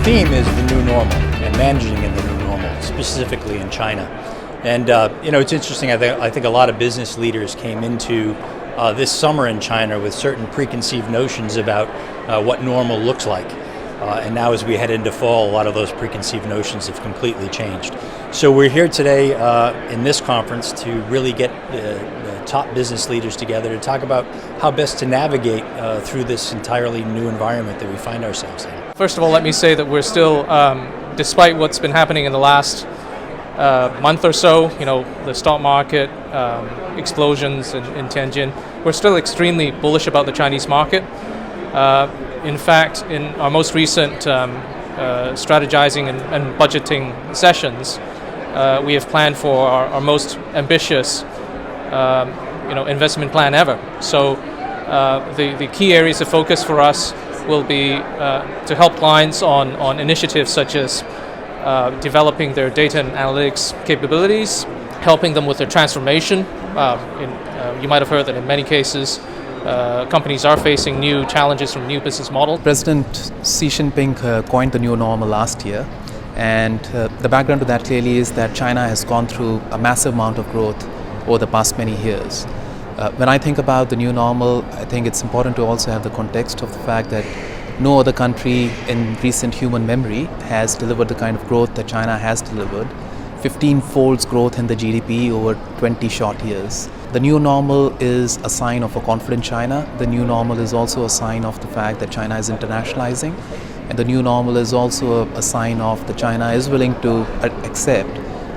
theme is the new normal and managing in the new normal, specifically in China. And it's interesting. I think a lot of business leaders came into this summer in China with certain preconceived notions about what normal looks like. And now as we head into fall, a lot of those preconceived notions have completely changed. So we're here today in this conference to really get the top business leaders together to talk about how best to navigate through this entirely new environment that we find ourselves in. First of all, let me say that we're still, despite what's been happening in the last month or so, the stock market explosions in Tianjin, we're still extremely bullish about the Chinese market. In fact, in our most recent strategizing and budgeting sessions, we have planned for our most ambitious investment plan ever. So the key areas of focus for us will be to help clients on initiatives such as developing their data and analytics capabilities, helping them with their transformation. You might have heard that in many cases, companies are facing new challenges from new business models. President Xi Jinping coined the new normal last year, and the background to that clearly is that China has gone through a massive amount of growth over the past many years. When I think about the new normal, I think it's important to also have the context of the fact that no other country in recent human memory has delivered the kind of growth that China has delivered. 15-fold growth in the GDP over 20 short years. The new normal is a sign of a confident China. The new normal is also a sign of the fact that China is internationalizing. And the new normal is also a sign of that China is willing to accept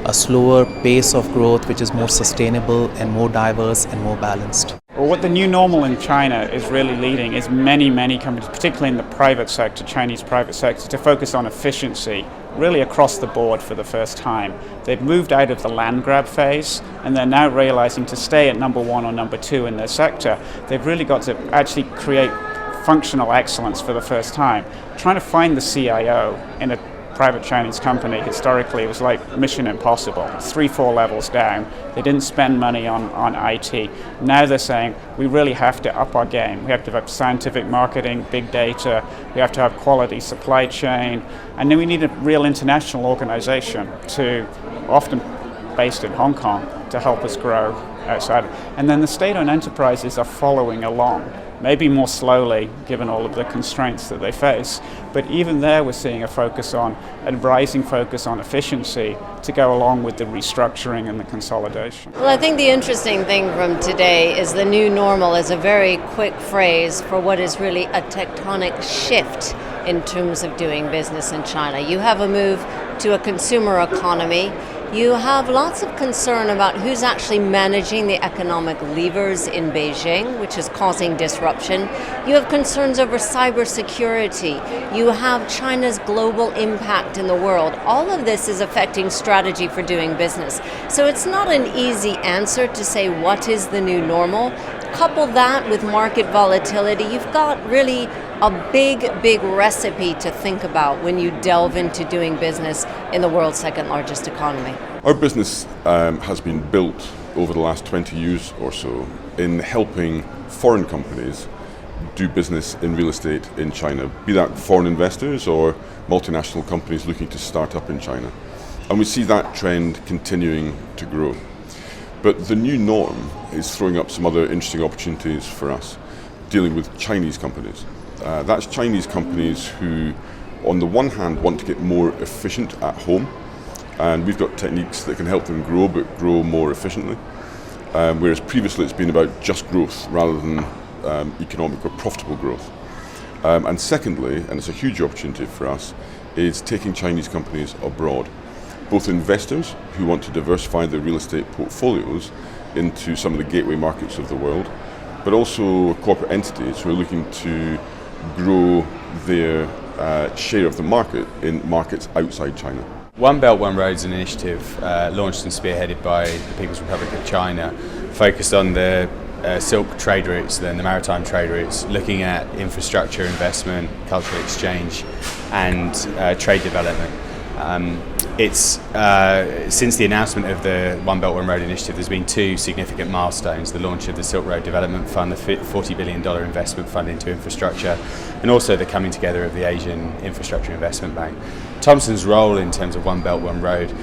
a slower pace of growth which is more sustainable and more diverse and more balanced. Well, what the new normal in China is really leading is many companies, particularly in the private sector, Chinese private sector, to focus on efficiency, really across the board for the first time. They've moved out of the land grab phase, and they're now realizing to stay at number one or number two in their sector, they've really got to actually create functional excellence for the first time. Trying to find the CIO in a private Chinese company historically was like mission impossible. 3-4 levels down. They didn't spend money on IT. Now they're saying we really have to up our game. We have to have scientific marketing, big data, we have to have quality supply chain, and then we need a real international organization to, often based in Hong Kong, to help us grow outside. And then the state-owned enterprises are following along. Maybe more slowly, given all of the constraints that they face. But even there, we're seeing a rising focus on efficiency to go along with the restructuring and the consolidation. Well, I think the interesting thing from today is the new normal is a very quick phrase for what is really a tectonic shift in terms of doing business in China. You have a move to a consumer economy. You have lots of concern about who's actually managing the economic levers in Beijing, which is causing disruption. You have concerns over cybersecurity. You have China's global impact in the world. All of this is affecting strategy for doing business. So it's not an easy answer to say what is the new normal. Couple that with market volatility, you've got really a big recipe to think about when you delve into doing business in the world's second largest economy. Our business has been built over the last 20 years or so in helping foreign companies do business in real estate in China, be that foreign investors or multinational companies looking to start up in China. And we see that trend continuing to grow. But the new norm is throwing up some other interesting opportunities for us, dealing with Chinese companies. That's Chinese companies who, on the one hand, want to get more efficient at home, and we've got techniques that can help them grow, but grow more efficiently. Whereas previously it's been about just growth rather than economic or profitable growth. And secondly, and it's a huge opportunity for us, is taking Chinese companies abroad. Both investors who want to diversify their real estate portfolios into some of the gateway markets of the world, but also corporate entities who are looking to grow their share of the market in markets outside China. One Belt, One Road is an initiative launched and spearheaded by the People's Republic of China, focused on the Silk trade routes, then the maritime trade routes, looking at infrastructure investment, cultural exchange and trade development. It's since the announcement of the One Belt One Road initiative, there's been two significant milestones: the launch of the Silk Road Development Fund, the $40 billion investment fund into infrastructure, and also the coming together of the Asian Infrastructure Investment Bank. Thomson's role in terms of One Belt One Road,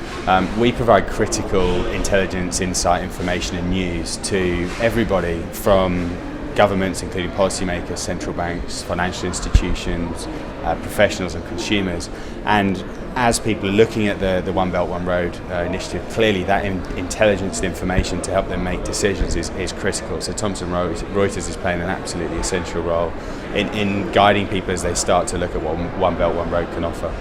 we provide critical intelligence, insight, information and news to everybody from governments, including policymakers, central banks, financial institutions, professionals and consumers. And as people are looking at the One Belt One Road initiative, clearly that intelligence and information to help them make decisions is critical. So Thomson Reuters is playing an absolutely essential role in guiding people as they start to look at what One Belt One Road can offer.